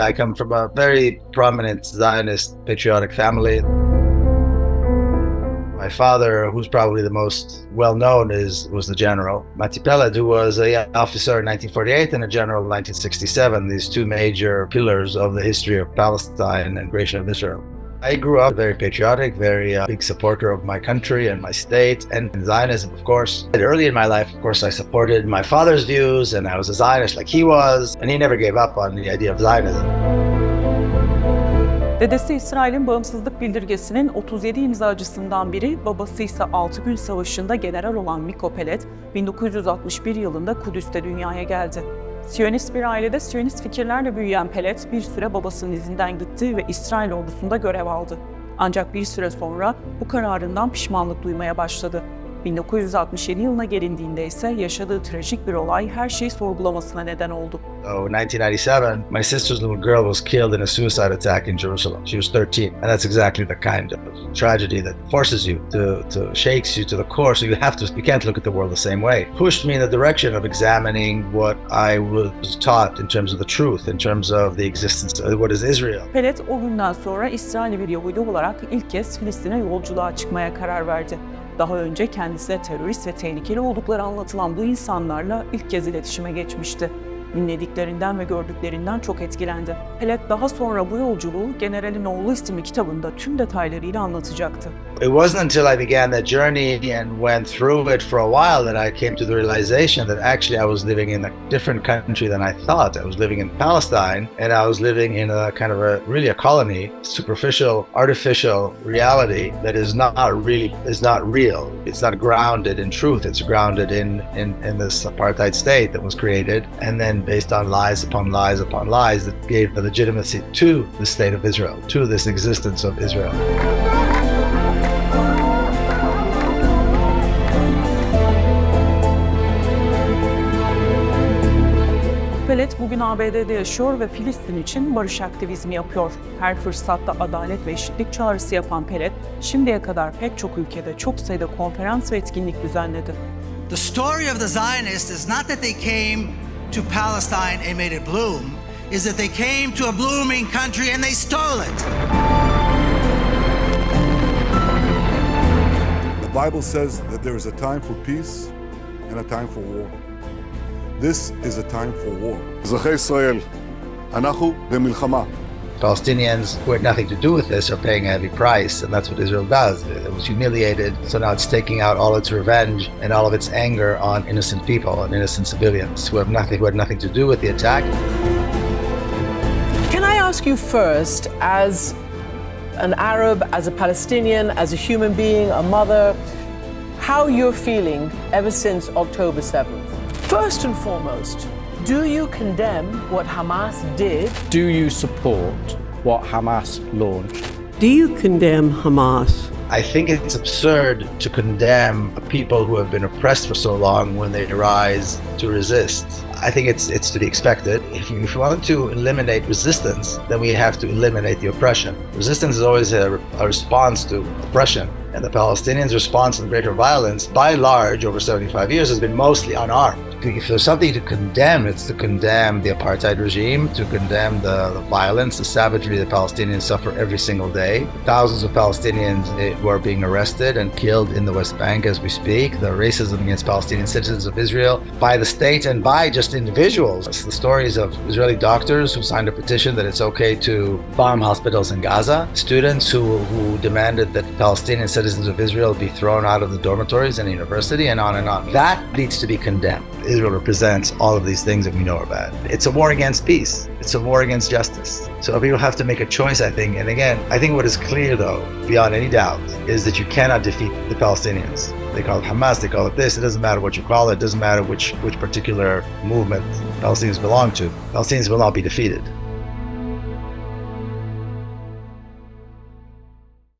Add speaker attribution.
Speaker 1: I come from a very prominent Zionist patriotic family. My father, who's probably the most well-known, was the general, Matti Peled, who was an officer in 1948 and a general in 1967, these two major pillars of the history of Palestine and creation of Israel. I grew up very patriotic, very big supporter of my country and my state and Zionism, of course. And early in my life, of course, I supported my father's views and I was a Zionist like he was, and he never gave up on the idea of Zionism.
Speaker 2: Dedesi İsrail'in bağımsızlık bildirgesinin 37 imzacısından biri, babası ise Altı Gün Savaşı'nda general olan Miko Peled, 1961 yılında Kudüs'te dünyaya geldi. Siyonist bir ailede Siyonist fikirlerle büyüyen Peled bir süre babasının izinden gitti ve İsrail ordusunda görev aldı. Ancak bir süre sonra bu kararından pişmanlık duymaya başladı. 1967 yılına gelindiğinde ise yaşadığı trajik bir olay her şeyi sorgulamasına neden oldu.
Speaker 1: So in 1997, my sister's little girl was killed in a suicide attack in Jerusalem. She was 13, and that's exactly the kind of tragedy that forces you to shakes you to the core. So you can't look at the world the same way. Pushed me in the direction of examining what I was taught in terms of the truth, in terms of the existence of what is Israel.
Speaker 2: Peled o günden sonra İsrailli bir Yahudi olarak ilk kez Filistin'e yolculuğa çıkmaya karar verdi. Daha önce kendisine terörist ve tehlikeli oldukları anlatılan bu insanlarla ilk kez iletişime geçmişti. Dinlediklerinden ve gördüklerinden çok etkilendi. Peled daha sonra bu yolculuğu Generalin Oğlu isimli kitabında tüm detaylarıyla anlatacaktı.
Speaker 1: It wasn't until I began that journey and went through it for a while that I came to the realization that actually I was living in a different country than I thought. I was living in Palestine, and I was living in a kind of really a colony, superficial, artificial reality that is not real. It's not grounded in truth. It's grounded in this apartheid state that was created, and then based on lies upon lies upon lies that gave the legitimacy to the state of Israel, to this existence of Israel.
Speaker 2: Peled bugün ABD'de yaşıyor ve Filistin için barış aktivizmi yapıyor. Her fırsatta adalet ve eşitlik çağrısı yapan Peled, şimdiye kadar pek çok ülkede çok sayıda konferans ve etkinlik düzenledi.
Speaker 3: The story of the Zionists is not that they came to Palestine and made it bloom, is that they came to a blooming country and they stole it.
Speaker 4: The Bible says that there is a time for peace and a time for war. This is a time for war. אזרחי ישראל, אנחנו במלחמה.
Speaker 1: Palestinians who had nothing to do with this are paying a heavy price, and that's what Israel does. It was humiliated, so now it's taking out all its revenge and all of its anger on innocent people and innocent civilians who had nothing to do with the attack.
Speaker 5: Can I ask you first, as an Arab, as a Palestinian, as a human being, a mother, how you're feeling ever since October 7th? First and foremost, do you condemn what Hamas did?
Speaker 6: Do you support what Hamas launched?
Speaker 7: Do you condemn Hamas?
Speaker 1: I think it's absurd to condemn people who have been oppressed for so long when they rise to resist. I think it's to be expected. If you want to eliminate resistance, then we have to eliminate the oppression. Resistance is always a response to oppression. And the Palestinians' response to the greater violence, by and large, over 75 years, has been mostly unarmed. If there's something to condemn, it's to condemn the apartheid regime, to condemn the violence, the savagery that Palestinians suffer every single day. Thousands of Palestinians who are being arrested and killed in the West Bank as we speak. The racism against Palestinian citizens of Israel by the state and by just individuals. It's the stories of Israeli doctors who signed a petition that it's okay to bomb hospitals in Gaza. Students who demanded that Palestinian citizens of Israel be thrown out of the dormitories and university, and on and on. That needs to be condemned. Israel represents all of these things that we know are bad. It's a war against peace. It's a war against justice. So people have to make a choice, I think. And again, I think what is clear, though, beyond any doubt, is that you cannot defeat the Palestinians. They call it Hamas, they call it this. It doesn't matter what you call it. It doesn't matter which particular movement Palestinians belong to. Palestinians will not be defeated.